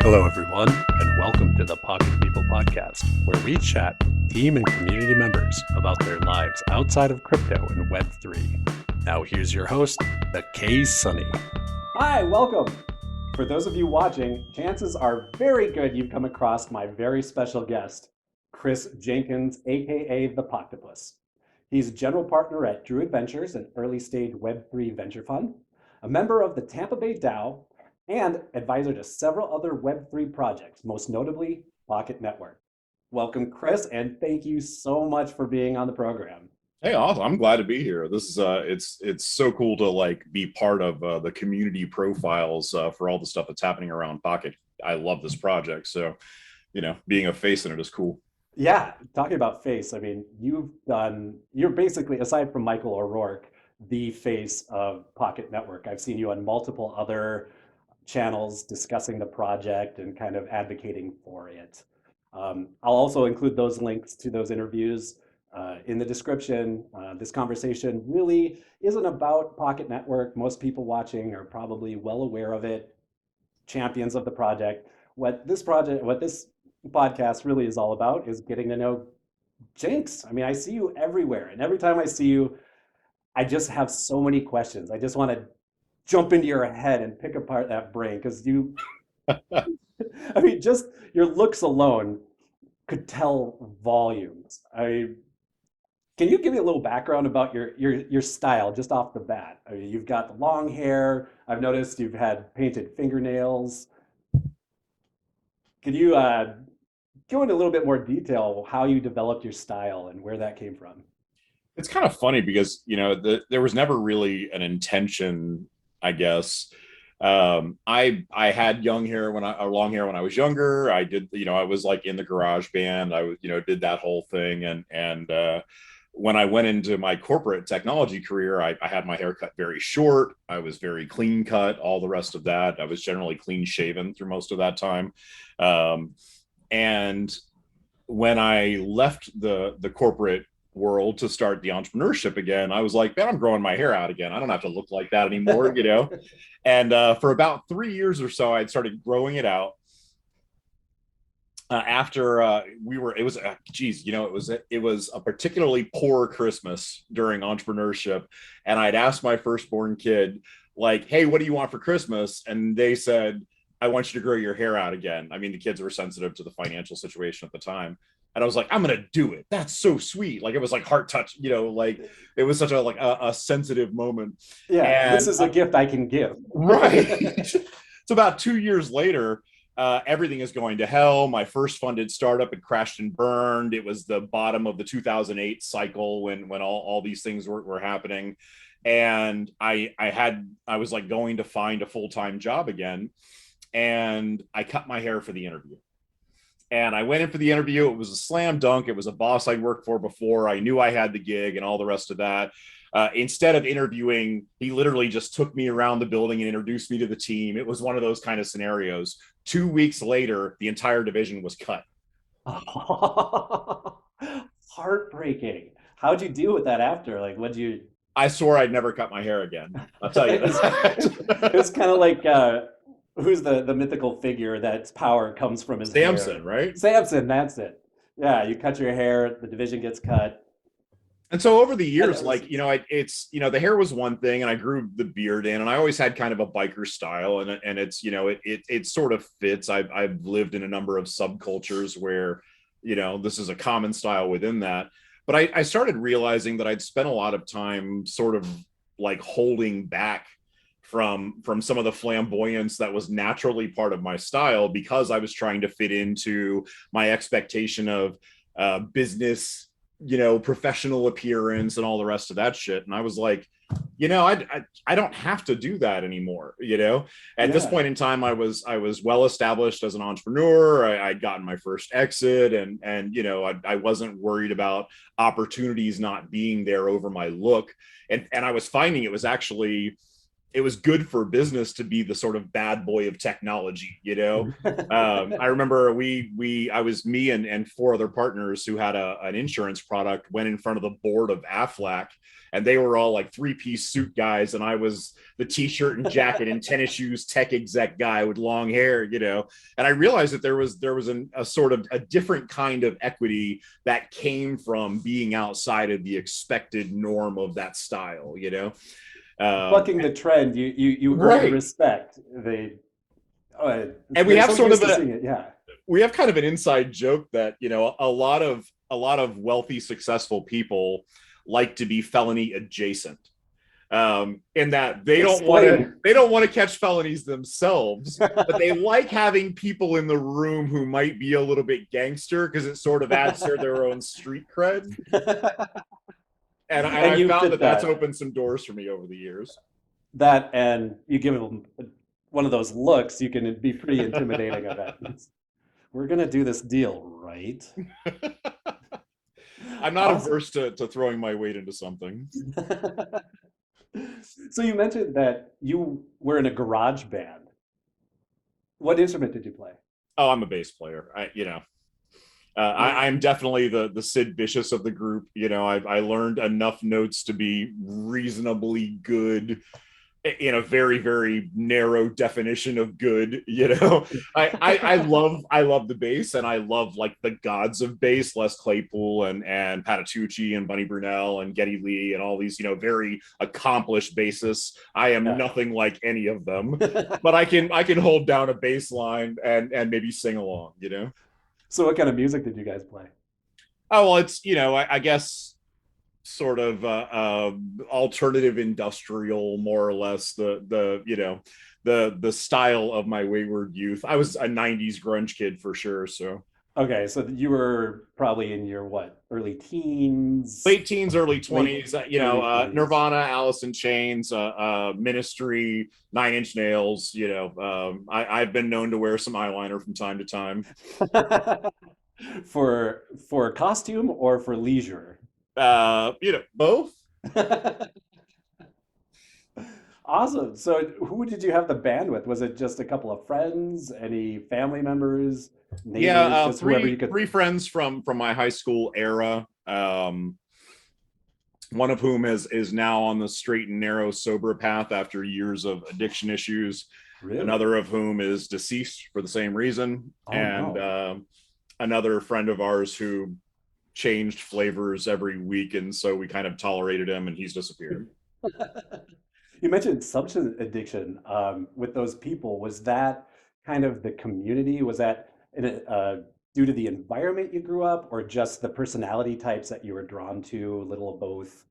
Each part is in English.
Hello, everyone, and welcome to the Pocket People podcast, where we chat with team and community members about their lives outside of crypto and Web3. Now, here's your host, the K Sunny. Hi, welcome. For those of you watching, chances are very good you've come across my very special guest, Chris Jenkins, aka the Poktopus. He's general partner at Druid Ventures, an early stage Web3 venture fund, a member of the Tampa Bay DAO, and advisor to several other Web3 projects, most notably Pocket Network. Welcome, Chris, and thank you so much for being on the program. Hey, awesome. I'm glad to be here. This is it's so cool to be part of the community profiles for all the stuff that's happening around Pocket. I love this project, so being a face in it is cool. Yeah, talking about face, I mean, you're basically, aside from Michael O'Rourke, the face of Pocket Network. I've seen you on multiple other channels discussing the project and kind of advocating for it. I'll also include those links to those interviews in the description. This conversation really isn't about Pocket Network. Most people watching are probably well aware of it, champions of the project. What this podcast really is all about is getting to know Jenks. I mean, I see you everywhere, and every time I see you, I just have so many questions. I just want to jump into your head and pick apart that brain because I mean, just your looks alone could tell volumes. Can you give me a little background about your style just off the bat? I mean, you've got the long hair. I've noticed you've had painted fingernails. Can you go into a little bit more detail how you developed your style and where that came from? It's kind of funny because there was never really an intention, I guess. I had long hair when I was younger. I did, I was like in the garage band. I was, did that whole thing. And when I went into my corporate technology career, I had my hair cut very short. I was very clean cut, all the rest of that. I was generally clean shaven through most of that time. And when I left the corporate world to start the entrepreneurship again, I was like, man, I'm growing my hair out again. I don't have to look like that anymore, And for about 3 years or so, I'd started growing it out. After it was a particularly poor Christmas during entrepreneurship, and I'd asked my firstborn kid, like, hey, what do you want for Christmas? And they said, I want you to grow your hair out again. I mean, the kids were sensitive to the financial situation at the time. And I was like, I'm going to do it. That's so sweet. Like, it was like heart touch, like it was such a sensitive moment. Yeah, and this is a gift I can give. Right. So about 2 years later, everything is going to hell. My first funded startup had crashed and burned. It was the bottom of the 2008 cycle when all these things were happening. And I was like going to find a full-time job again. And I cut my hair for the interview. And I went in for the interview. It was a slam dunk. It was a boss I'd worked for before. I knew I had the gig and all the rest of that. Instead of interviewing, he literally just took me around the building and introduced me to the team. It was one of those kind of scenarios. 2 weeks later, the entire division was cut. Heartbreaking. How'd you deal with that after? Like, I swore I'd never cut my hair again. I'll tell you. It was kind of like, who's the mythical figure that's power comes from his Samson, hair? Right? Samson, that's it. Yeah, you cut your hair, the division gets cut. And so over the years, the hair was one thing, and I grew the beard in, and I always had kind of a biker style, and it's, it sort of fits. I've lived in a number of subcultures where, this is a common style within that. But I started realizing that I'd spent a lot of time sort of like holding back from some of the flamboyance that was naturally part of my style because I was trying to fit into my expectation of business, professional appearance and all the rest of that shit. And I was like, I don't have to do that anymore. At this point in time, I was well established as an entrepreneur. I'd gotten my first exit, and I wasn't worried about opportunities not being there over my look. And I was finding it was actually it was good for business to be the sort of bad boy of technology, you know. I remember I was me and four other partners who had an insurance product, went in front of the board of Aflac, and they were all like 3-piece suit guys, and I was the t-shirt and jacket and tennis shoes tech exec guy with long hair, you know. And I realized that there was a sort of a different kind of equity that came from being outside of the expected norm of that style, you know. Bucking the trend, you right. earn respect. They and we have sort of we have kind of an inside joke that, you know, a lot of wealthy, successful people like to be felony adjacent, in that they don't want to catch felonies themselves, but they like having people in the room who might be a little bit gangster because it sort of adds to their own street cred. And I found that that's opened some doors for me over the years. That, and you give them one of those looks, you can be pretty intimidating of it. We're going to do this deal, right? I'm not averse to throwing my weight into something. So you mentioned that you were in a garage band. What instrument did you play? Oh, I'm a bass player. I'm definitely the Sid Vicious of the group. You know, I learned enough notes to be reasonably good in a very, very narrow definition of good. You know, I love the bass, and I love like the gods of bass, Les Claypool and Patitucci and Bunny Brunel and Geddy Lee and all these, you know, very accomplished bassists. I am nothing like any of them, but I can hold down a bass line and maybe sing along, you know. So what kind of music did you guys play? Oh, well, it's, you know, I guess sort of alternative industrial, more or less, the you know, the style of my wayward youth. I was a 90s grunge kid for sure, so. Okay, so you were probably in your what, early teens? Late teens, early 20s, you know, Nirvana, Alice in Chains, Ministry, Nine Inch Nails, you know. I've been known to wear some eyeliner from time to time. For costume or for leisure? You know, both. Awesome. So who did you have the band with? Was it just a couple of friends? Any family members? Neighbors, yeah, three friends from my high school era. One of whom is now on the straight and narrow sober path after years of addiction issues. Really? Another of whom is deceased for the same reason. Oh, and no. Another friend of ours who changed flavors every week, and so we kind of tolerated him, and he's disappeared. You mentioned substance addiction with those people. Was that kind of the community? Was that due to the environment you grew up, or just the personality types that you were drawn to, a little of both?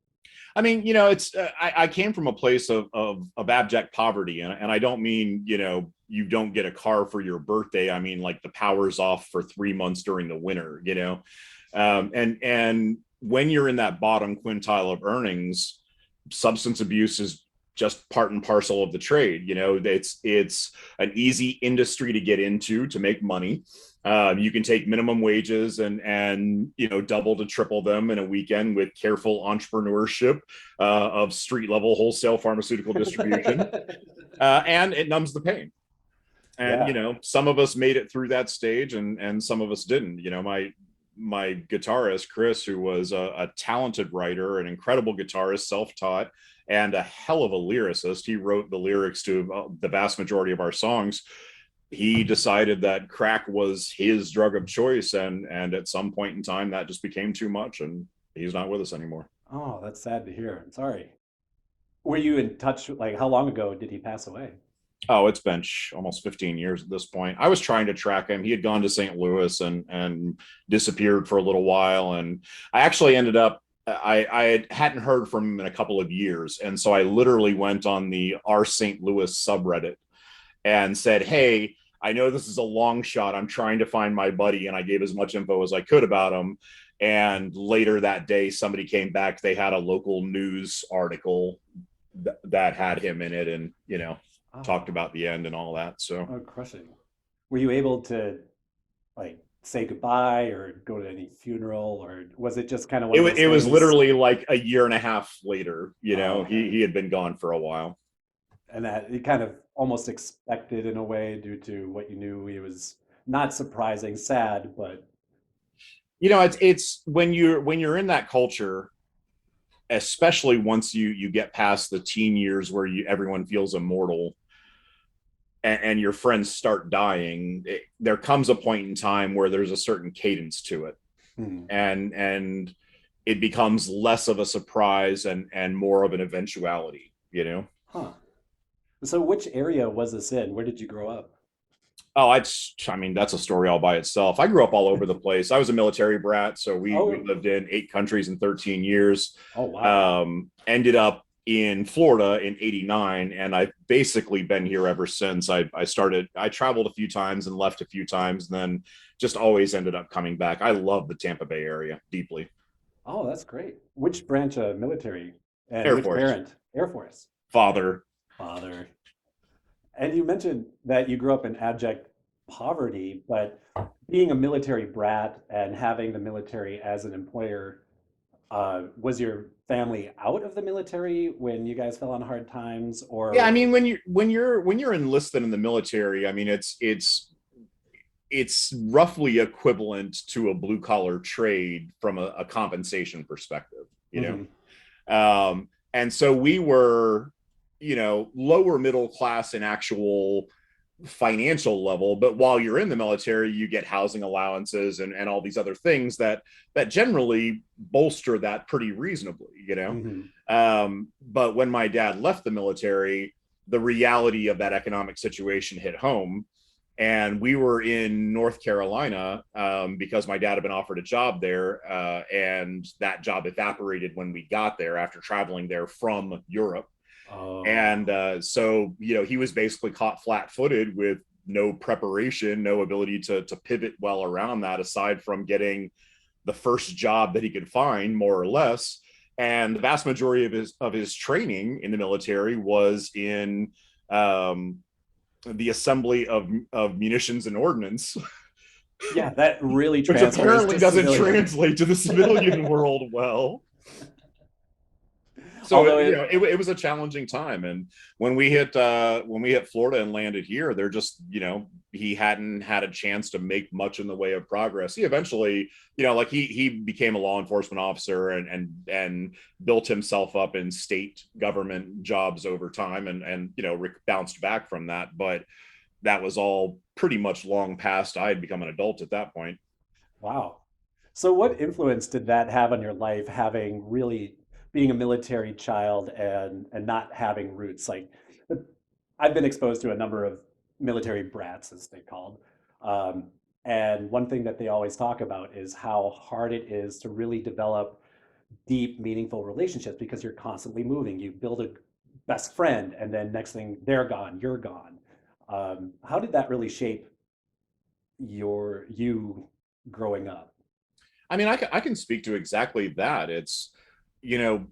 I mean, you know, it's I came from a place of abject poverty, and I don't mean, you know, you don't get a car for your birthday. I mean, like the power's off for 3 months during the winter, you know. And when you're in that bottom quintile of earnings, substance abuse is just part and parcel of the trade. You know, it's an easy industry to get into to make money. You can take minimum wages and you know, double to triple them in a weekend with careful entrepreneurship of street level wholesale pharmaceutical distribution, and it numbs the pain. And you know, some of us made it through that stage, and some of us didn't. You know, my guitarist Chris, who was a talented writer, an incredible guitarist, self-taught, and a hell of a lyricist. He wrote the lyrics to the vast majority of our songs. He decided that crack was his drug of choice, and at some point in time that just became too much, and he's not with us anymore. Oh, that's sad to hear. I'm sorry. Were you in touch, like how long ago did he pass away? Oh, it's been almost 15 years at this point. I was trying to track him. He had gone to St. Louis and disappeared for a little while, and I actually ended up, I hadn't heard from him in a couple of years, and so I literally went on the R St. Louis subreddit and said, hey, I know this is a long shot. I'm trying to find my buddy, and I gave as much info as I could about him. And later that day, somebody came back. They had a local news article that had him in it, and, you know, talked about the end and all that. So crushing. Were you able to like say goodbye or go to any funeral, or was it just kind of it was literally like a year and a half later, you know? Okay. He had been gone for a while. And that you kind of almost expected in a way due to what you knew. It was not surprising, sad, but it's when you're in that culture, especially once you get past the teen years where everyone feels immortal, and your friends start dying, there comes a point in time where there's a certain cadence to it, hmm. and it becomes less of a surprise and more of an eventuality. Huh. So which area was this in? Where did you grow up? Oh, I mean, that's a story all by itself. I grew up all over the place. I was a military brat, so we Oh, lived in 8 countries in 13 years. oh wow. Ended up in Florida in '89, and I've basically been here ever since. I traveled a few times and left a few times, and then just always ended up coming back. I love the Tampa Bay area deeply. Oh, that's great. Which branch of military and Air which Force, parent? Air Force. father. Father. And you mentioned that you grew up in abject poverty, but being a military brat and having the military as an employer, was your family out of the military when you guys fell on hard times, Yeah, I or? mean, when you're enlisted in the military, I mean, it's roughly equivalent to a blue collar trade from a compensation perspective, you Mhm. know. And so we were, lower middle class in actual financial level, but while you're in the military, you get housing allowances and all these other things that generally bolster that pretty reasonably. Mhm. But when my dad left the military, the reality of that economic situation hit home, and we were in North Carolina, because my dad had been offered a job there, and that job evaporated when we got there after traveling there from Europe. Oh, And so, he was basically caught flat-footed with no preparation, no ability to pivot well around that, aside from getting the first job that he could find, more or less. And the vast majority of his training in the military was in um, the assembly of munitions and ordnance, yeah, that really which transfers apparently to doesn't civilian. translate to the civilian world well. So Although it, it was a challenging time, and when we hit Florida and landed here, they're just, he hadn't had a chance to make much in the way of progress. He eventually, like he became a law enforcement officer and built himself up in state government jobs over time, and bounced back from that, but that was all pretty much long past I had become an adult at that point. wow. So what influence did that have on your life, having really being a military child and not having roots? Like, I've been exposed to a number of military brats, as they're called. Um, and one thing that they always talk about is how hard it is to really develop deep, meaningful relationships because you're constantly moving. You build a best friend, and then next thing they're gone, you're gone. How did that really shape you growing up? I mean, I can speak to exactly that. It's, you know,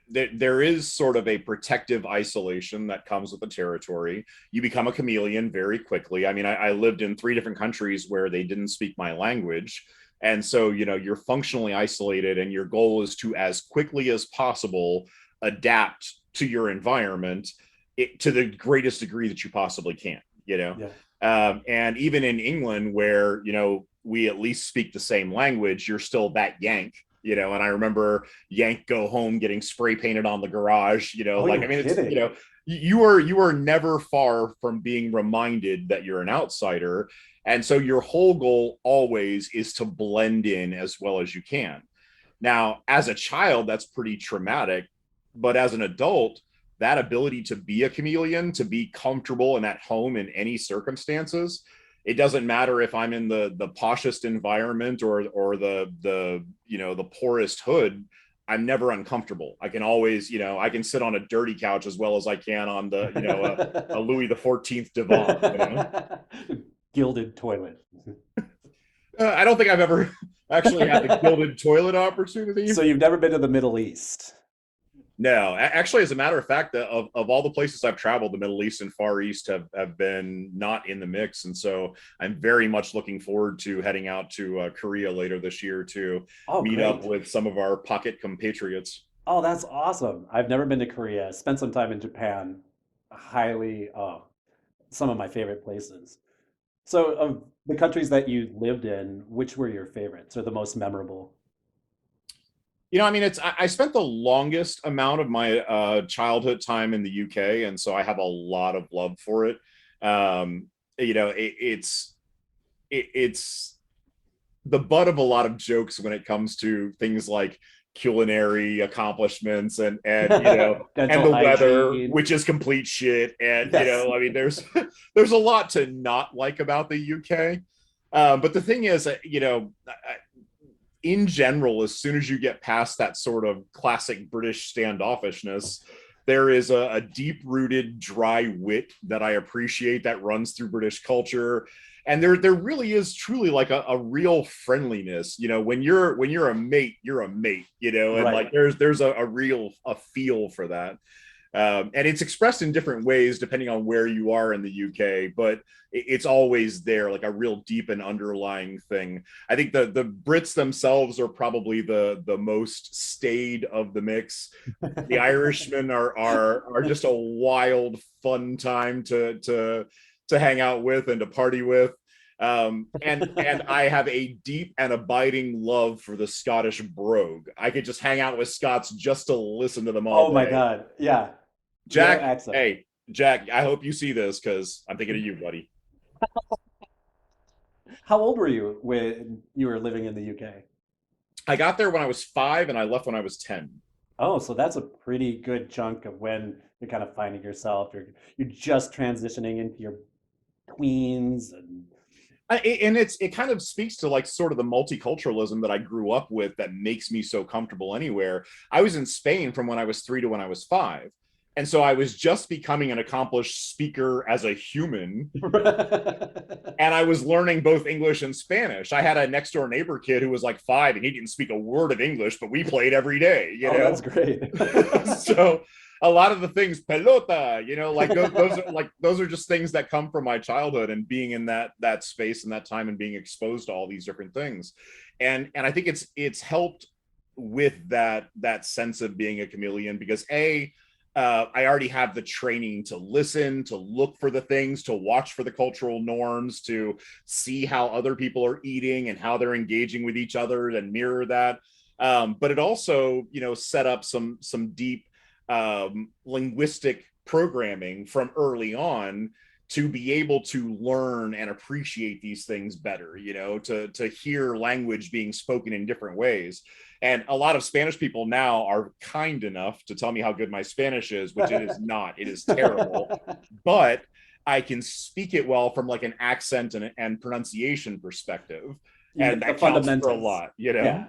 there is sort of a protective isolation that comes with the territory. You become a chameleon very quickly. I mean, I lived in 3 different countries where they didn't speak my language. And so, you're functionally isolated, and your goal is to, as quickly as possible, adapt to your environment, to the greatest degree that you possibly can. Yeah. And even in England, where, we at least speak the same language, you're still that Yank. And I remember Yank Go Home getting spray painted on the garage, Oh, like, you're I mean, it's, kidding. you are never far from being reminded that you're an outsider. And so your whole goal always is to blend in as well as you can. Now, as a child, that's pretty traumatic, but as an adult, that ability to be a chameleon, to be comfortable and at home in any circumstances, it doesn't matter if I'm in the poshest environment or the poorest hood. I'm never uncomfortable. I can always, I can sit on a dirty couch as well as I can on a Louis the 14th divan. Gilded toilet. I don't think I've ever actually had the gilded toilet opportunity. So you've never been to the Middle East? No, actually, as a matter of fact, of all the places I've traveled, the Middle East and Far East have been not in the mix. And so I'm very much looking forward to heading out to Korea later this year to Oh, meet up great. with some of our pocket compatriots. Oh, that's awesome. I've never been to Korea. Spent some time in Japan. highly, some of my favorite places. So, of the countries that you lived in, which were your favorites or the most memorable? I mean, I spent the longest amount of my childhood time in the UK, and so I have a lot of love for it. It's the butt of a lot of jokes when it comes to things like culinary accomplishments and Dental the weather, hygiene. which is complete shit. And Yes. I mean, there's a lot to not like about the UK. But the thing is, in general, as soon as you get past that sort of classic British standoffishness, there is a deep rooted dry wit that I appreciate that runs through British culture. And there really is truly like a real friendliness, when you're a mate, you're a mate, and Right. like there's a real feel for that. And it's expressed in different ways depending on where you are in the UK, but it's always there, like a real deep and underlying thing. I think the Brits themselves are probably the most staid of the mix. The Irishmen are just a wild, fun time to hang out with and to party with. And I have a deep and abiding love for the Scottish brogue. I could just hang out with Scots just to listen to them all Oh my day. God. Yeah. Their Jack, accent. hey, Jack, I hope you see this because I'm thinking of you, buddy. How old were you when you were living in the UK? I got there when I was 5 and I left when I was 10. Oh, so that's a pretty good chunk of when you're kind of finding yourself. You're just transitioning into your tweens and And it kind of speaks to like sort of the multiculturalism that I grew up with that makes me so comfortable anywhere. I was in Spain from when I was 3 to when I was 5. And so I was just becoming an accomplished speaker as a human. And I was learning both English and Spanish. I had a next door neighbor kid who was like 5 and he didn't speak a word of English, but we played every day, Oh, that's great. So a lot of the things, pelota, like those are just things that come from my childhood and being in that space and that time and being exposed to all these different things. And I think it's helped with that sense of being a chameleon because I already have the training to listen, to look for the things, to watch for the cultural norms, to see how other people are eating and how they're engaging with each other and mirror that. But it also, set up some deep linguistic programming from early on to be able to learn and appreciate these things better, to hear language being spoken in different ways. And a lot of Spanish people now are kind enough to tell me how good my Spanish is, which it is not. It is terrible. But I can speak it well from like an accent and pronunciation perspective. And that counts for a lot, Yeah,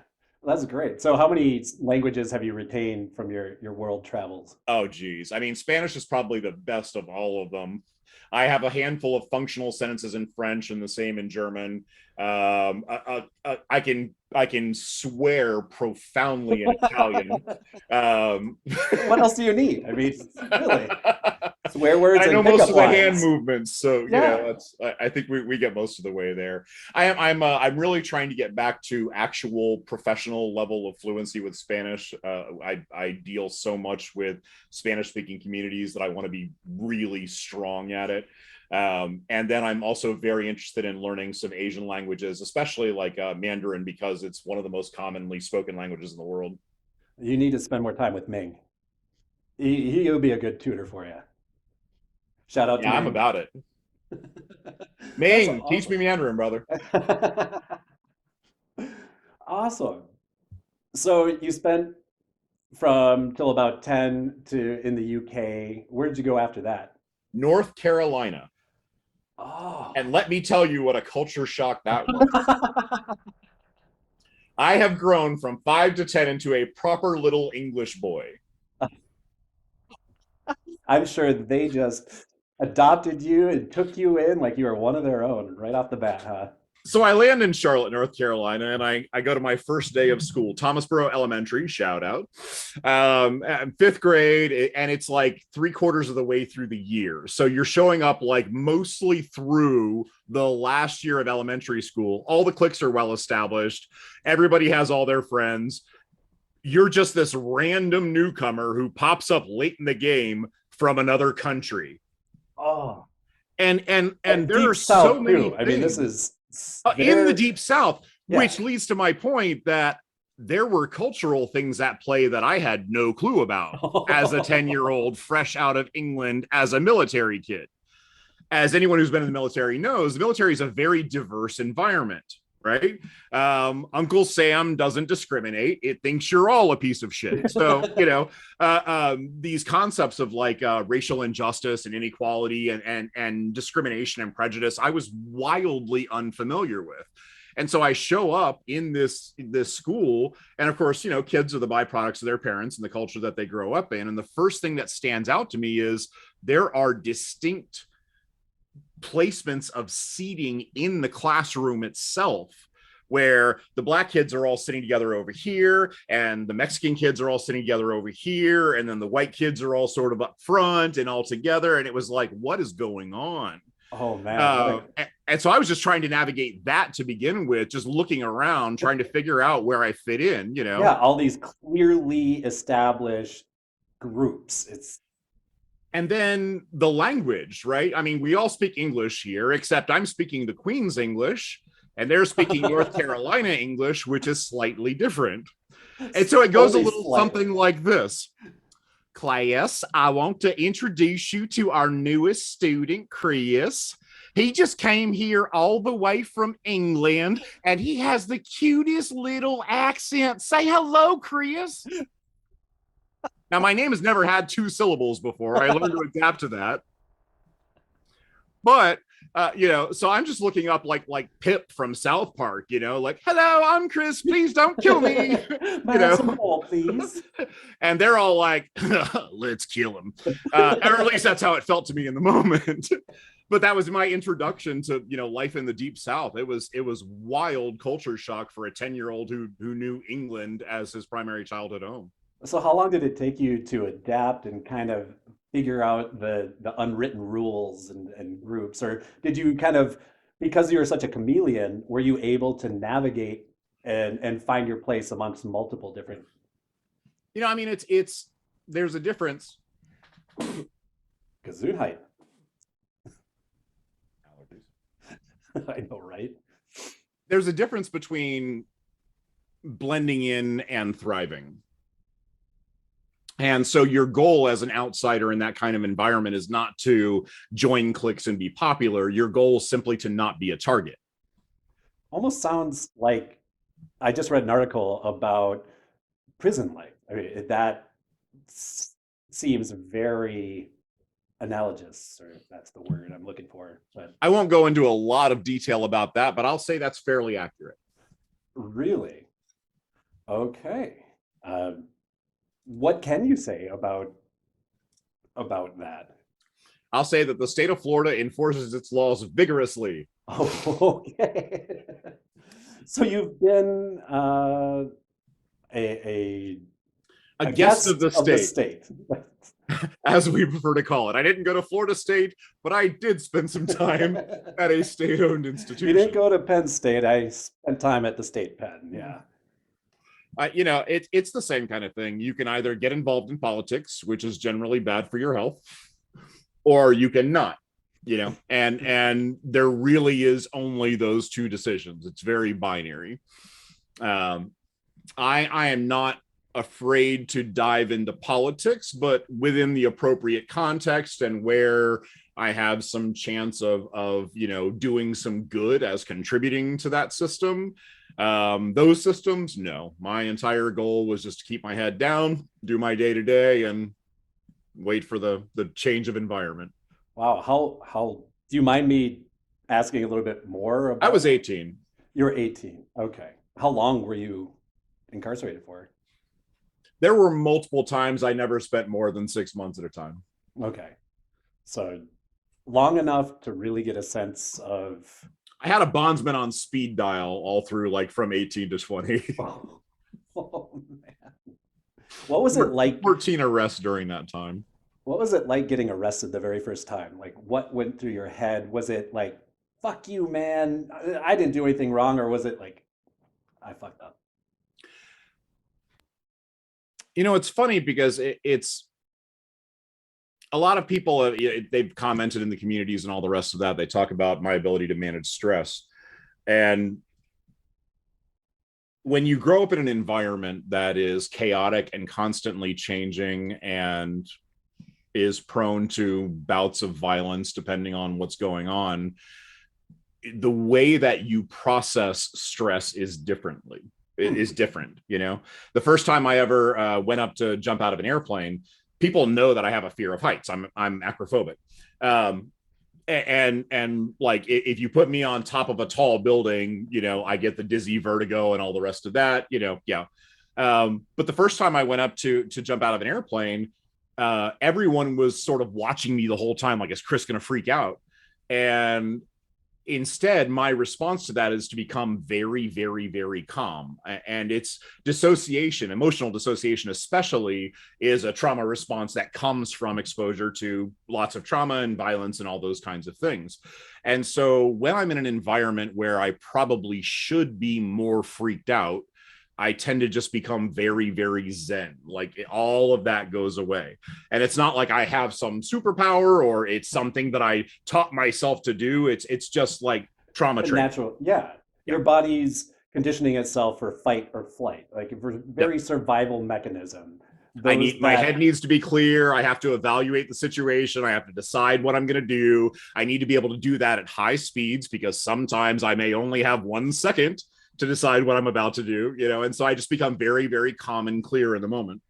that's great. So how many languages have you retained from your world travels? Oh, geez. I mean, Spanish is probably the best of all of them. I have a handful of functional sentences in French and the same in German. I can swear profoundly in Italian. What else do you need? I mean, really, swear words I know and most pickup of the hand lines. movements, so Yeah. I think we get most of the way there. I'm really trying to get back to actual professional level of fluency with Spanish. I deal so much with Spanish speaking communities that I want to be really strong at it. And then I'm also very interested in learning some Asian languages, especially like Mandarin, because it's one of the most commonly spoken languages in the world. You need to spend more time with Ming. He'll be a good tutor for you. Shout out to Yeah, I'm Ming. about it. That's Ming, teach me Mandarin, brother. Awesome. So you spent from till about 10 to in the UK. Where did you go after that? North Carolina. Oh. And let me tell you what a culture shock that was. I have grown from 5 to 10 into a proper little English boy. I'm sure they just adopted you and took you in like you were one of their own right off the bat, huh? So I land in Charlotte, North Carolina, and I go to my first day of school, Thomasboro Elementary, shout out, 5th grade, and it's like 3/4 of the way through the year. So you're showing up like mostly through the last year of elementary school. All the cliques are well established. Everybody has all their friends. You're just this random newcomer who pops up late in the game, from another country. Oh, And there Deep are South so many too. I mean, this things is in the Deep South, Yeah. which leads to my point that there were cultural things at play that I had no clue about as a 10-year-old fresh out of England as a military kid. As anyone who's been in the military knows, the military is a very diverse environment, right? Uncle Sam doesn't discriminate. It thinks you're all a piece of shit. So, these concepts of like racial injustice and inequality and discrimination and prejudice, I was wildly unfamiliar with. And so I show up in this school, and of course, kids are the byproducts of their parents and the culture that they grow up in. And the first thing that stands out to me is there are distinct placements of seating in the classroom itself, where the Black kids are all sitting together over here, and the Mexican kids are all sitting together over here, and then the white kids are all sort of up front and all together. And it was like, what is going on? Oh man. And so I was just trying to navigate that to begin with, just looking around, trying to figure out where I fit in, Yeah, all these clearly established groups. And then the language, right? I mean, we all speak English here, except I'm speaking the Queen's English, and they're speaking North Carolina English, which is slightly different. And so it goes a little something like this. Class, I want to introduce you to our newest student, Chris. He just came here all the way from England, and he has the cutest little accent. Say hello, Chris. Now, my name has never had 2 syllables before. I learned to adapt to that. But, so I'm just looking up like Pip from South Park, like, hello, I'm Chris. Please don't kill me. Some more, please. And they're all like, let's kill him. Or at least that's how it felt to me in the moment. But that was my introduction to, life in the Deep South. It was wild culture shock for a 10-year-old who knew England as his primary childhood home. So how long did it take you to adapt and kind of figure out the unwritten rules and groups? Or did you kind of, because you were such a chameleon, were you able to navigate and find your place amongst multiple different? I mean, it's there's a difference. Gesundheit. I know, right? There's a difference between blending in and thriving. And so your goal as an outsider in that kind of environment is not to join cliques and be popular. Your goal is simply to not be a target. Almost sounds like I just read an article about prison life. I mean, that seems very analogous, or if that's the word I'm looking for. But I won't go into a lot of detail about that, but I'll say that's fairly accurate. Really? Okay. What can you say about that? I'll say that the state of Florida enforces its laws vigorously. Oh, okay. So you've been a guest of the state. As we prefer to call it. I didn't go to Florida State, but I did spend some time at a state-owned institution. You didn't go to Penn State. I spent time at the state Penn, yeah. It's the same kind of thing. You can either get involved in politics, which is generally bad for your health, or you can not, and there really is only those 2 decisions. It's very binary. I am not afraid to dive into politics, but within the appropriate context and where I have some chance of doing some good as contributing to that system. Those systems, no. My entire goal was just to keep my head down, do my day-to-day, and wait for the change of environment. Wow. How do you mind me asking a little bit more about? I was 18. You were 18. Okay. How long were you incarcerated for? There were multiple times I never spent more than 6 months at a time. Okay. So long enough to really get a sense of... I had a bondsman on speed dial all through, like, from 18 to 20. Oh man. What was it like? 14 arrests during that time. What was it like getting arrested the very first time? Like, what went through your head? Was it like, fuck you, man, I didn't do anything wrong? Or was it like, I fucked up? It's funny because a lot of people, they've commented in the communities and all the rest of that. They talk about my ability to manage stress. And when you grow up in an environment that is chaotic and constantly changing and is prone to bouts of violence, depending on what's going on, the way that you process stress is different. The first time I ever went up to jump out of an airplane, people know that I have a fear of heights. I'm acrophobic. And like, if you put me on top of a tall building, I get the dizzy vertigo and all the rest of that, yeah. But the first time I went up to jump out of an airplane, everyone was sort of watching me the whole time. Like, is Chris going to freak out? And instead, my response to that is to become very, very, very calm. And it's dissociation, emotional dissociation especially, is a trauma response that comes from exposure to lots of trauma and violence and all those kinds of things. And so when I'm in an environment where I probably should be more freaked out, I tend to just become very, very zen. Like, all of that goes away. And it's not like I have some superpower or it's something that I taught myself to do. It's just like trauma training. Natural. Yeah. Your body's conditioning itself for fight or flight, like for very survival mechanism. My head needs to be clear. I have to evaluate the situation. I have to decide what I'm going to do. I need to be able to do that at high speeds, because sometimes I may only have 1 second to decide what I'm about to do, and so I just become very, very calm and clear in the moment.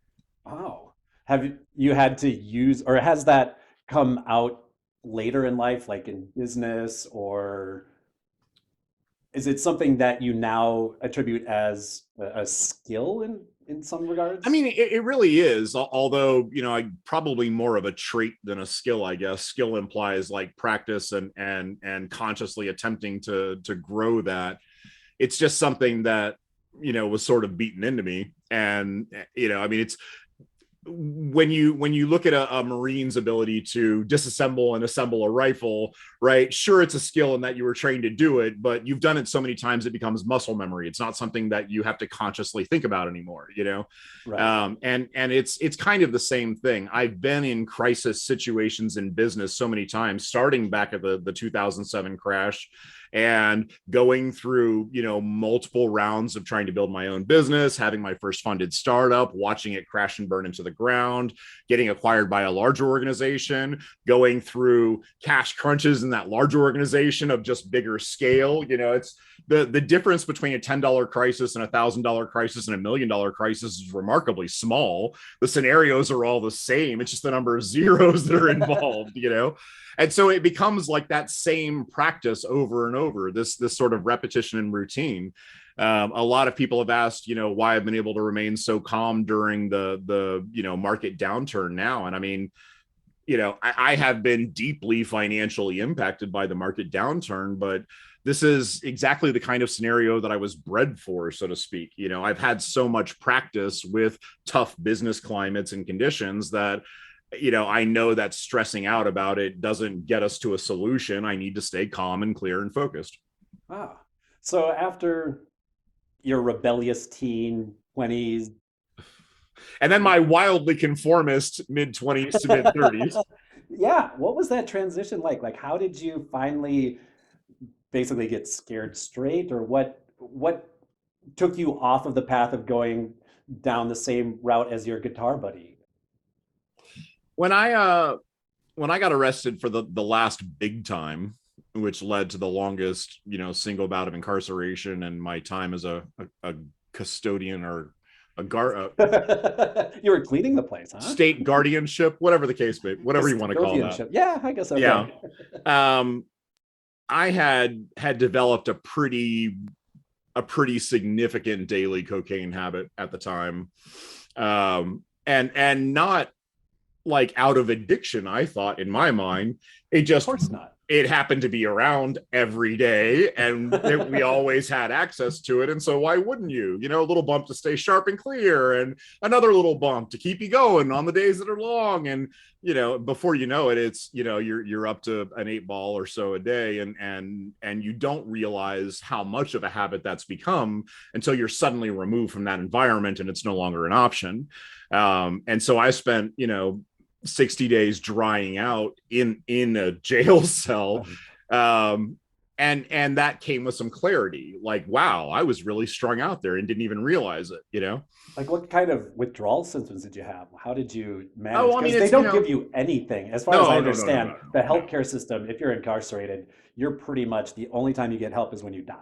Wow. Have you had to use, or has that come out later in life, like in business, or is it something that you now attribute as a skill in some regards? I mean, it really is, although, I probably more of a trait than a skill, I guess. Skill implies like practice and consciously attempting to grow that. It's just something that, was sort of beaten into me. And, I mean, it's when you look at a Marine's ability to disassemble and assemble a rifle, right? Sure, it's a skill in that you were trained to do it, but you've done it so many times it becomes muscle memory. It's not something that you have to consciously think about anymore, Right. And it's kind of the same thing. I've been in crisis situations in business so many times, starting back at the 2007 crash, and going through, multiple rounds of trying to build my own business, having my first funded startup, watching it crash and burn into the ground, getting acquired by a larger organization, going through cash crunches in that larger organization of just bigger scale. It's the difference between a $10 crisis and $1,000 crisis and $1 million crisis is remarkably small. The scenarios are all the same. It's just the number of zeros that are involved, And so it becomes like that same practice over and over, this sort of repetition and routine. A lot of people have asked, why I've been able to remain so calm during the market downturn now. And I mean, I have been deeply financially impacted by the market downturn, but this is exactly the kind of scenario that I was bred for, so to speak. I've had so much practice with tough business climates and conditions that I know that stressing out about it doesn't get us to a solution. I need to stay calm and clear and focused. Ah, so after your rebellious teen 20s, and then my wildly conformist mid-20s to mid-30s. Yeah, what was that transition like? Like, how did you finally basically get scared straight, or what took you off of the path of going down the same route as your guitar buddy? When I got arrested for the last big time, which led to the longest, single bout of incarceration and my time as a custodian or a guard, you were cleaning the place, huh? State guardianship, whatever the case may be, whatever you want to call that. Yeah, I guess. Okay. Yeah. I had developed a pretty significant daily cocaine habit at the time, and not like out of addiction. I thought, in my mind, it just, of course not. It happened to be around every day, and we always had access to it. And so why wouldn't you? A little bump to stay sharp and clear, and another little bump to keep you going on the days that are long. And before you know it, it's you're up to an 8-ball or so a day, and you don't realize how much of a habit that's become until you're suddenly removed from that environment and it's no longer an option. And so I spent 60 days drying out in a jail cell. And that came with some clarity, like, wow, I was really strung out there and didn't even realize it, you know? Like, what kind of withdrawal symptoms did you have? How did you manage? Oh, I mean, Because they it's, don't give you anything. As far as I understand, the no. healthcare system, if you're incarcerated, you're pretty much the only time you get help is when you die.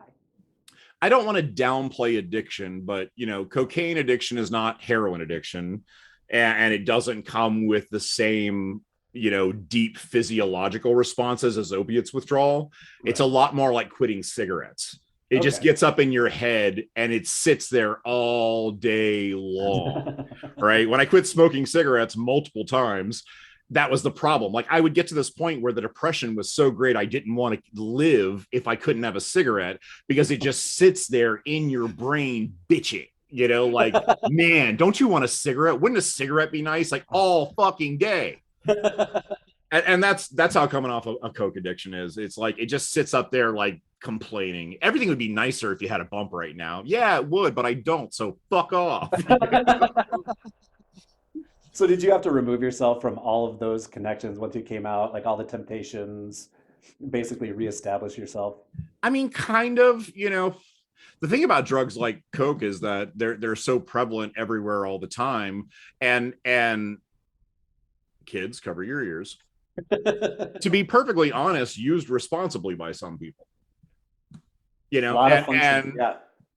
I don't want to downplay addiction, but, you know, cocaine addiction is not heroin addiction, and it doesn't come with the same, you know, deep physiological responses as opiates withdrawal. Right. It's a lot more like quitting cigarettes. It just Okay. gets up in your head and it sits there all day long, right? When I quit smoking cigarettes multiple times, that was the problem. Like, I would get to this point where the depression was so great I didn't want to live if I couldn't have a cigarette, because it just sits there in your brain bitching, you know, like, man, don't you want a cigarette? Wouldn't a cigarette be nice? Like, all fucking day. And that's how coming off a coke addiction is. It's like, it just sits up there like complaining. Everything would be nicer if you had a bump right now. Yeah, it would, but I don't, so fuck off. So did you have to remove yourself from all of those connections once you came out, like all the temptations, basically reestablish yourself? I mean, kind of, you know, the thing about drugs like coke is that they're so prevalent everywhere all the time, and kids, cover your ears, to be perfectly honest, used responsibly by some people, you A know. lot of functions, yeah.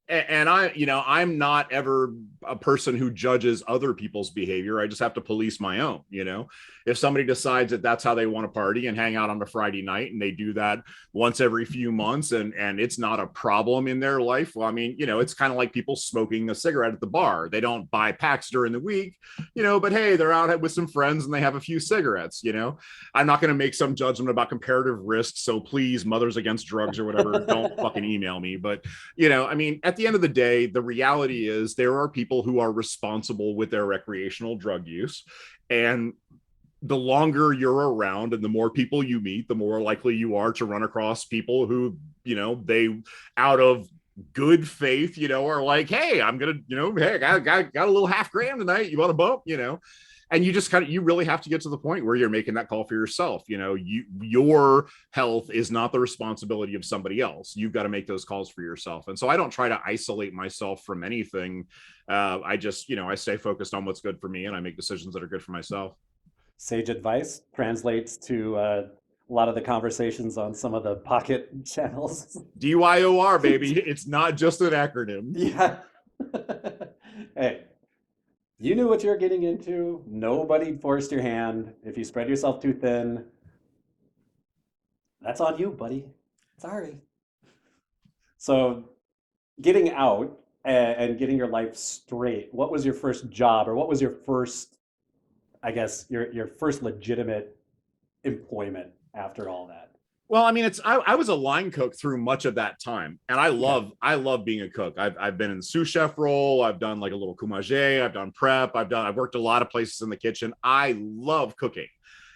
And I, you know, I'm not ever a person who judges other people's behavior. I just have to police my own, you know. If somebody decides that that's how they want to party and hang out on a Friday night, and they do that once every few months, and it's not a problem in their life, well, I mean, you know, it's kind of like people smoking a cigarette at the bar. They don't buy packs during the week, you know, but hey, they're out with some friends and they have a few cigarettes, you know. I'm not going to make some judgment about comparative risk, so please, Mothers Against Drugs or whatever, don't fucking email me. But, you know, I mean, at the end of the day, the reality is there are people who are responsible with their recreational drug use, and the longer you're around and the more people you meet, the more likely you are to run across people who, you know, they, out of good faith, you know, are like, hey, I'm gonna, you know, hey, I got a little $5,000 tonight, you want a bump, you know. And you just kind of, you really have to get to the point where you're making that call for yourself. You know, your health is not the responsibility of somebody else. You've got to make those calls for yourself. And so I don't try to isolate myself from anything. I just, you know, I stay focused on what's good for me, and I make decisions that are good for myself. Sage advice translates to a lot of the conversations on some of the Pocket channels. DYOR, baby. It's not just an acronym. Yeah. Hey, you knew what you were getting into. Nobody forced your hand. If you spread yourself too thin, that's on you, buddy. Sorry. So, getting out and getting your life straight, what was your first job, or what was your first, I guess, your first legitimate employment after all that? Well, I mean, I was a line cook through much of that time, and I Okay. love being a cook. I've been in the sous chef role. I've done like a little commager. I've done prep. I've worked a lot of places in the kitchen. I love cooking,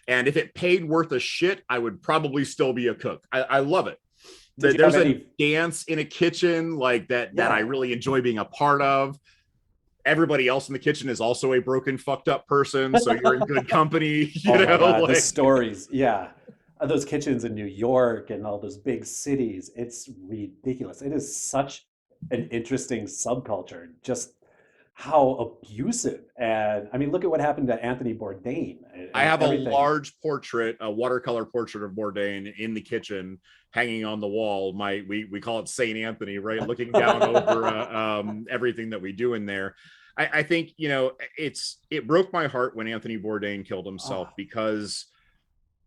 and if it paid worth a shit, I would probably still be a cook. I love it. Did you have There's a any? dance in a kitchen like that I Yeah. really enjoy being a part of. Everybody else in the kitchen is also a broken, fucked up person, so you're in good company. You Oh my know, God, the like, stories. Yeah. Those kitchens in New York and all those big cities, it's ridiculous. It is such an interesting subculture, just how abusive. And I mean, look at what happened to Anthony Bourdain I and have a everything. large portrait, a watercolor portrait of Bourdain in the kitchen, hanging on the wall. We call it Saint Anthony, right, looking down over everything that we do in there. I think, you know, it broke my heart when Anthony Bourdain killed himself, Oh, because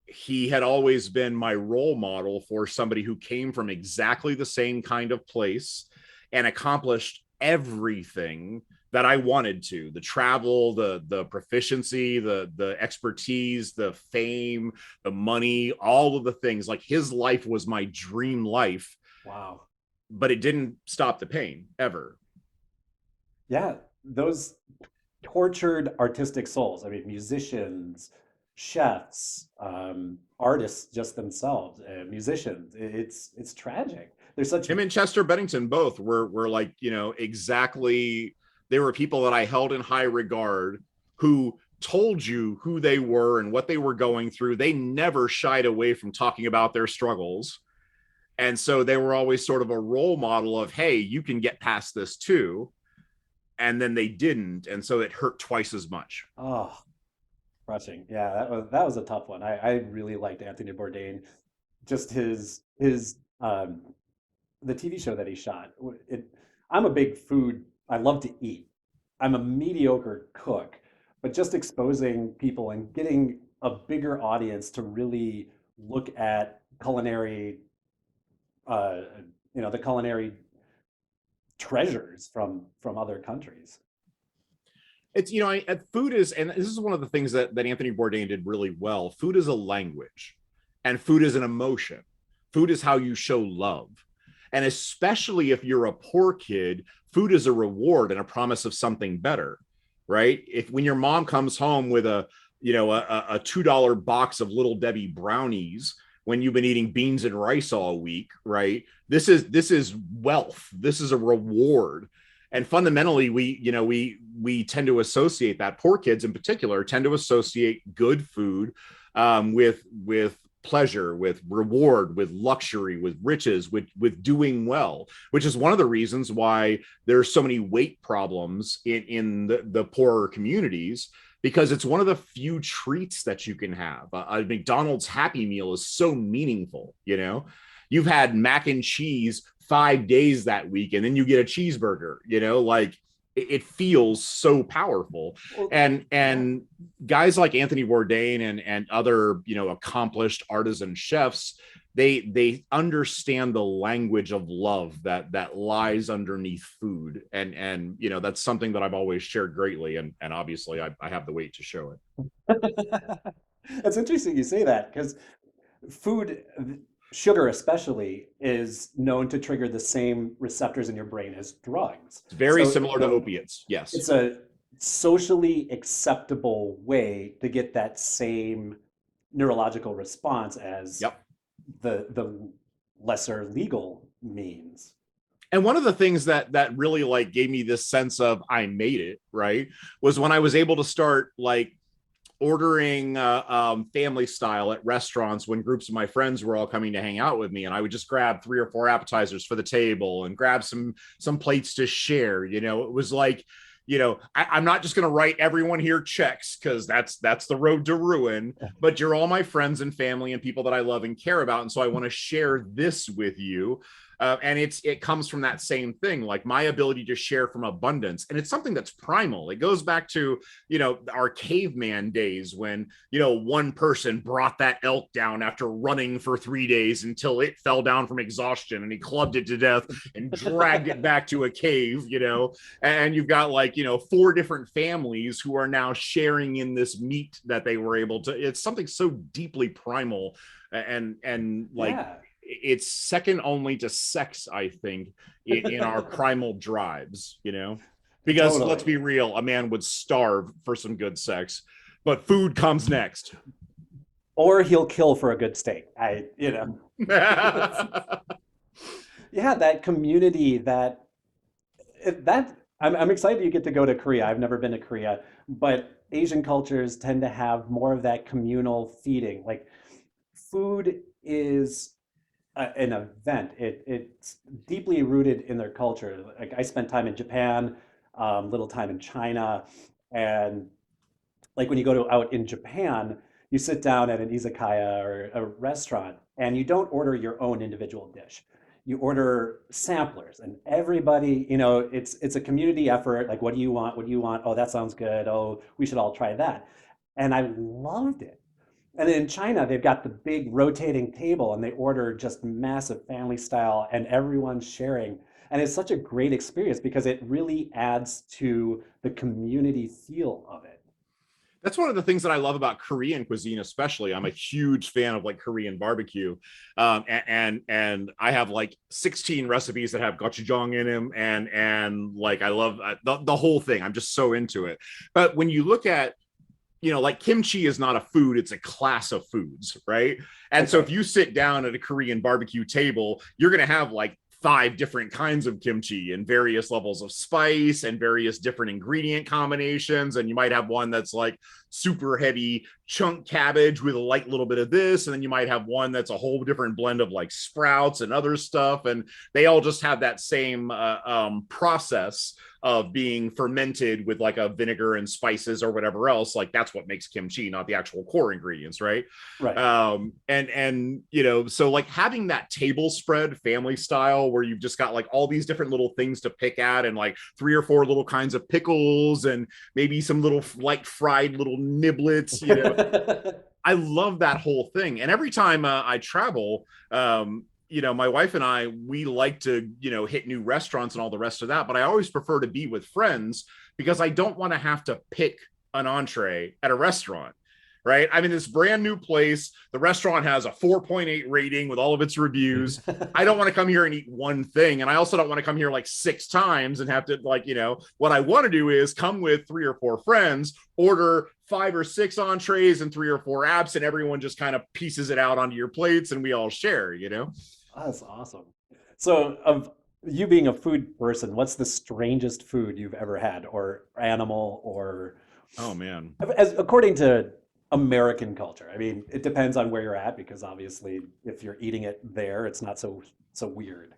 he had always been my role model for somebody who came from exactly the same kind of place and accomplished everything that I wanted to: the travel, the proficiency, the expertise, the fame, the money, all of the things. Like, his life was my dream life, wow. but it didn't stop the pain ever. Yeah, those tortured artistic souls. I mean, musicians, chefs, artists just themselves, musicians. It's tragic. There's such Him and Chester Bennington both were like, you know, exactly. They were people that I held in high regard, who told you who they were and what they were going through. They never shied away from talking about their struggles. And so they were always sort of a role model of, hey, you can get past this too. And then they didn't. And so it hurt twice as much. Oh, crushing. Yeah, that was a tough one. I really liked Anthony Bourdain. Just the TV show that he shot. I'm a big food, I love to eat. I'm a mediocre cook, but just exposing people and getting a bigger audience to really look at culinary, uh, the culinary treasures from other countries. It's, food is, and this is one of the things that Anthony Bourdain did really well. Food is a language, and food is an emotion. Food is how you show love. And especially if you're a poor kid, food is a reward and a promise of something better, right? When your mom comes home with a $2 box of Little Debbie brownies when you've been eating beans and rice all week, right? This is wealth. This is a reward. And fundamentally, we tend to associate that. Poor kids in particular tend to associate good food with pleasure, with reward, with luxury, with riches, with doing well, which is one of the reasons why there's so many weight problems in the poorer communities, because it's one of the few treats that you can have. A McDonald's Happy Meal is so meaningful. You've had mac and cheese 5 days that week, and then you get a cheeseburger, like it feels so powerful. And guys like Anthony Bourdain and other, accomplished artisan chefs, they understand the language of love that lies underneath food. And that's something that I've always shared greatly. And obviously I have the weight to show it. It's interesting you say that, because food, sugar especially, is known to trigger the same receptors in your brain as drugs. It's very similar to opiates. Yes. It's a socially acceptable way to get that same neurological response as the lesser legal means. And one of the things that really gave me this sense of I made it, right, was when I was able to start ordering family style at restaurants when groups of my friends were all coming to hang out with me, and I would just grab 3 or 4 appetizers for the table and grab some plates to share. It was I'm not just going to write everyone here checks, because that's the road to ruin, but you're all my friends and family and people that I love and care about, and so I want to share this with you. And it comes from that same thing, like my ability to share from abundance. And it's something that's primal. It goes back to, our caveman days when, one person brought that elk down after running for 3 days until it fell down from exhaustion, and he clubbed it to death and dragged it back to a cave, and you've got 4 different families who are now sharing in this meat that they were able to. It's something so deeply primal and it's second only to sex, I think, in our primal drives, because totally. Let's be real, a man would starve for some good sex, but food comes next. Or he'll kill for a good steak. Yeah, that community, that I'm excited you get to go to Korea. I've never been to Korea, but Asian cultures tend to have more of that communal feeding. Food is an event. It's deeply rooted in their culture. I spent time in Japan, little time in China, and when you go out in Japan, you sit down at an izakaya or a restaurant, and you don't order your own individual dish. You order samplers, and everybody, it's a community effort. What do you want? What do you want? Oh, that sounds good. Oh, we should all try that. And I loved it. And in China, they've got the big rotating table, and they order just massive family style, and everyone's sharing. And it's such a great experience because it really adds to the community feel of it. That's one of the things that I love about Korean cuisine, especially. I'm a huge fan of Korean barbecue. And I have 16 recipes that have gochujang in them. And I love the whole thing. I'm just so into it. But when you look at, kimchi is not a food, it's a class of foods, right? And so if you sit down at a Korean barbecue table, you're going to have 5 different kinds of kimchi and various levels of spice and various different ingredient combinations. And you might have one that's super heavy chunk cabbage with a light little bit of this, and then you might have one that's a whole different blend of like sprouts and other stuff, and they all just have that same process of being fermented with like a vinegar and spices or whatever else. Like that's what makes kimchi, not the actual core ingredients, right? Right. And you know, so like having that table spread family style where you've just got like all these different little things to pick at, and like 3 or 4 little kinds of pickles, and maybe some little light fried little niblets, you know. I love that whole thing. And every time I travel, you know, my wife and I, we like to, you know, hit new restaurants and all the rest of that, but I always prefer to be with friends because I don't want to have to pick an entree at a restaurant, right? I'm in this brand new place. The restaurant has a 4.8 rating with all of its reviews. I don't want to come here and eat one thing. And I also don't want to come here like 6 times and have to, like, you know, what I want to do is come with 3 or 4 friends, order 5 or 6 entrees and 3 or 4 apps, and everyone just kind of pieces it out onto your plates and we all share, you know? That's awesome. So, of you being a food person, what's the strangest food you've ever had, or animal, or Oh man. as according to American culture? I mean, it depends on where you're at, because obviously, if you're eating it there, it's not so weird.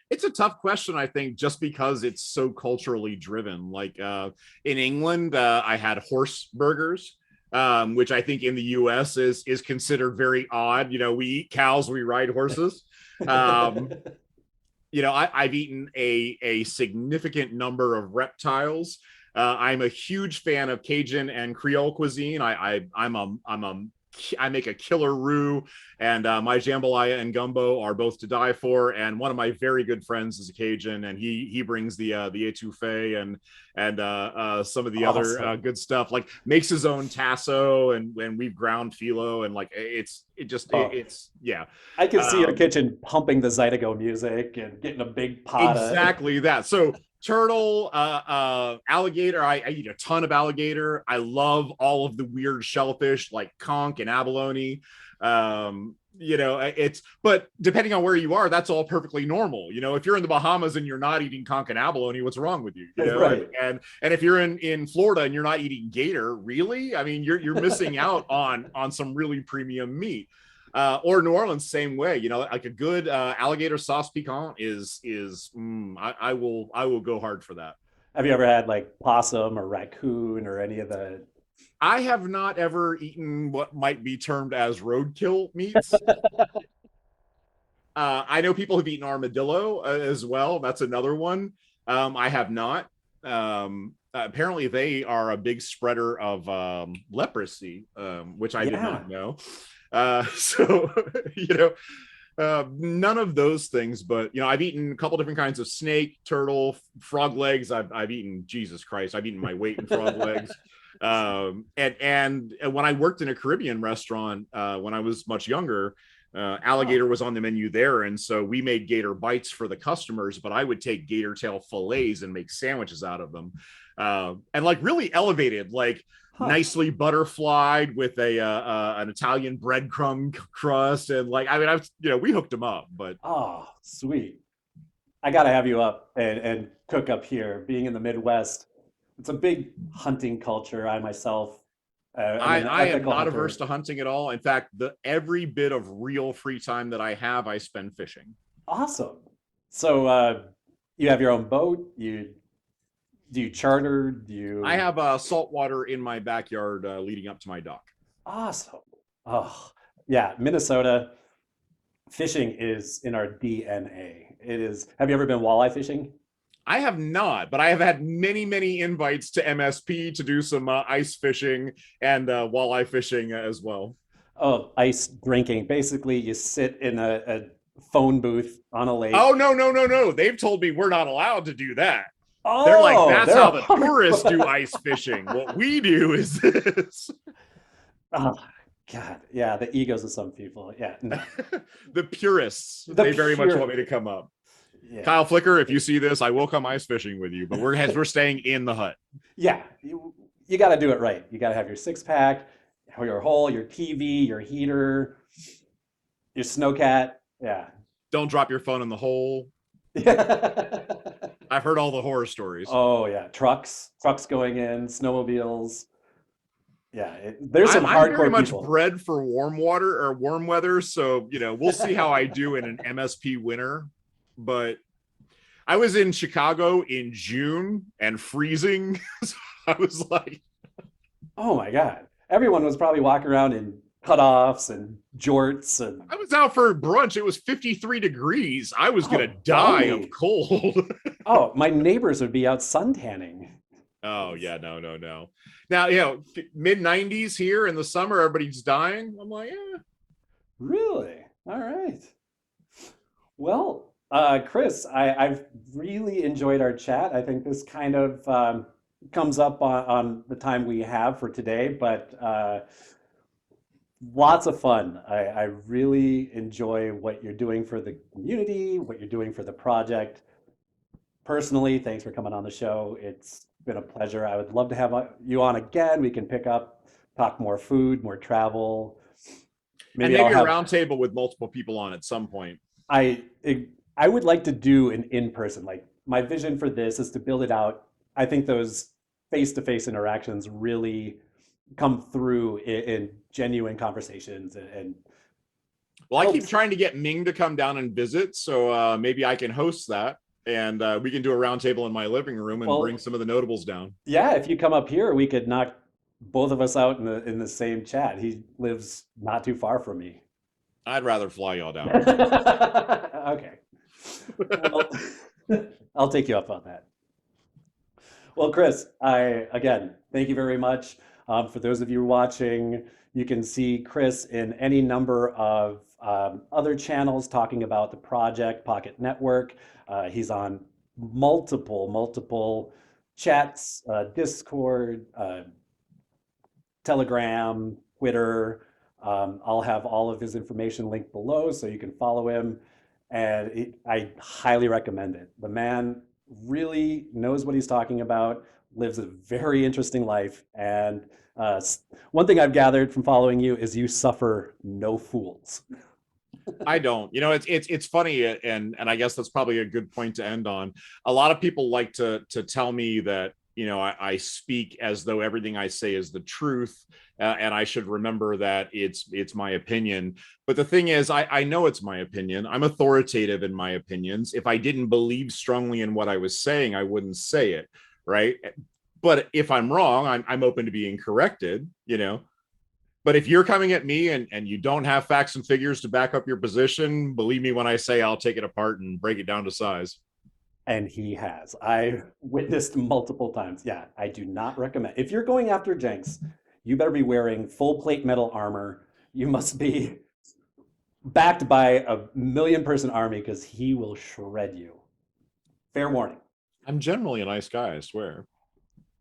It's a tough question, I think, just because it's so culturally driven. Like in England, I had horse burgers, which I think in the US is considered very odd. You know, we eat cows, we ride horses. You know, I've eaten a significant number of reptiles. I'm a huge fan of Cajun and Creole cuisine. I make a killer roux, and my jambalaya and gumbo are both to die for. And one of my very good friends is a Cajun, and he brings the etouffee and some of the Awesome. other good stuff. Like makes his own tasso, and we've ground phyllo, and like it's yeah. I can see your kitchen pumping the Zydeco music and getting a big pot exactly that. So turtle, alligator. I eat a ton of alligator. I love all of the weird shellfish like conch and abalone. You know, but depending on where you are, that's all perfectly normal. You know, if you're in the Bahamas and you're not eating conch and abalone, what's wrong with you? You know? Right. And if you're in Florida and you're not eating gator, really? I mean, you're missing out on some really premium meat. Or New Orleans, same way. You know, like a good alligator sauce piquant I will go hard for that. Have you ever had like possum or raccoon or any of the? I have not ever eaten what might be termed as roadkill meats. I know people have eaten armadillo as well. That's another one. I have not. Apparently, they are a big spreader of leprosy, which I did not know. So, you know, none of those things, but, you know, I've eaten a couple different kinds of snake, turtle, frog legs. I've eaten, Jesus Christ, I've eaten my weight in frog legs. And when I worked in a Caribbean restaurant, when I was much younger, alligator was on the menu there. And so we made gator bites for the customers, but I would take gator tail fillets and make sandwiches out of them. And like really elevated, like, nicely butterflied with an Italian breadcrumb crust, and like, I mean, we hooked them up. But Oh, sweet. I got to have you up and cook up here. Being in the Midwest, it's a big hunting culture. I myself, I am not hunter. averse to hunting at all. In fact, every bit of real free time that I have, I spend fishing. Awesome. So you have your own boat. Do you charter? Do you? I have salt water in my backyard leading up to my dock. Awesome. Oh, yeah. Minnesota fishing is in our DNA. It is. Have you ever been walleye fishing? I have not, but I have had many, many invites to MSP to do some ice fishing and walleye fishing as well. Oh, ice drinking. Basically, you sit in a phone booth on a lake. Oh, no. They've told me we're not allowed to do that. Oh, they're like, that's how the 100%. tourists do ice fishing. What we do is this. Oh, God. Yeah, the egos of some people. Yeah. No. The purists. They very much want me to come up. Yeah. Kyle Flicker, if you see this, I will come ice fishing with you, but we're staying in the hut. Yeah. You got to do it right. You got to have your 6-pack, your hole, your TV, your heater, your snowcat. Yeah. Don't drop your phone in the hole. I've heard all the horror stories. Oh yeah, trucks going in, snowmobiles. Yeah, there's some I'm very hardcore much people. bred for warm water or warm weather, so we'll see how I do in an MSP winter. But I was in Chicago in June and freezing. So I was like, oh my God. Everyone was probably walking around in cutoffs and jorts. And I was out for brunch. It was 53 degrees. I was going to die balmy. of cold. Oh, my neighbors would be out suntanning. Oh, yeah. No. Now, mid 90s here in the summer, everybody's dying. I'm like, yeah. Really? All right. Well, Chris, I've really enjoyed our chat. I think this kind of comes up on the time we have for today, but lots of fun. I really enjoy what you're doing for the community, what you're doing for the project. Personally, thanks for coming on the show. It's been a pleasure. I would love to have you on again. We can pick up, talk more food, more travel. Maybe a roundtable with multiple people on at some point. I would like to do an in-person. Like, my vision for this is to build it out. I think those face-to-face interactions really come through in genuine conversations and well, I keep trying to get Ming to come down and visit, so maybe I can host that, and we can do a roundtable in my living room and bring some of the notables down. Yeah, if you come up here, we could knock both of us out in the same chat. He lives not too far from me. I'd rather fly y'all down. Okay. Well, I'll take you up on that. Well, Chris, again, thank you very much. For those of you watching, you can see Chris in any number of other channels talking about the project, POKT Network. He's on multiple chats, Discord, Telegram, Twitter. I'll have all of his information linked below so you can follow him. And I highly recommend it. The man really knows what he's talking about, lives a very interesting life. And one thing I've gathered from following you is you suffer no fools. I don't. It's funny, and I guess that's probably a good point to end on. A lot of people like to tell me that I speak as though everything I say is the truth, and I should remember that it's my opinion. But the thing is, I know it's my opinion. I'm authoritative in my opinions. If I didn't believe strongly in what I was saying, I wouldn't say it, right? But if I'm wrong, I'm open to being corrected, But if you're coming at me and you don't have facts and figures to back up your position, believe me when I say I'll take it apart and break it down to size. And he has. I witnessed multiple times. Yeah, I do not recommend. If you're going after Jenks, you better be wearing full plate metal armor. You must be backed by a 1,000,000-person army because he will shred you. Fair warning. I'm generally a nice guy, I swear.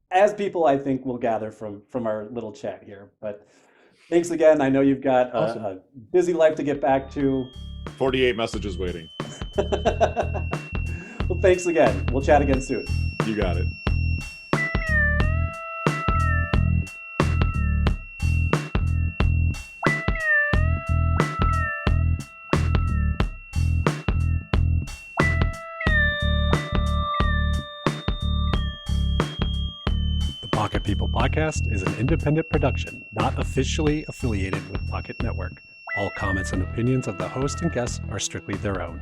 As people, I think, will gather from our little chat here. But thanks again. I know you've got awesome. a busy life to get back to. 48 messages waiting. Well, thanks again. We'll chat again soon. You got it. The Pocket People Podcast is an independent production, not officially affiliated with POKT Network. All comments and opinions of the host and guests are strictly their own.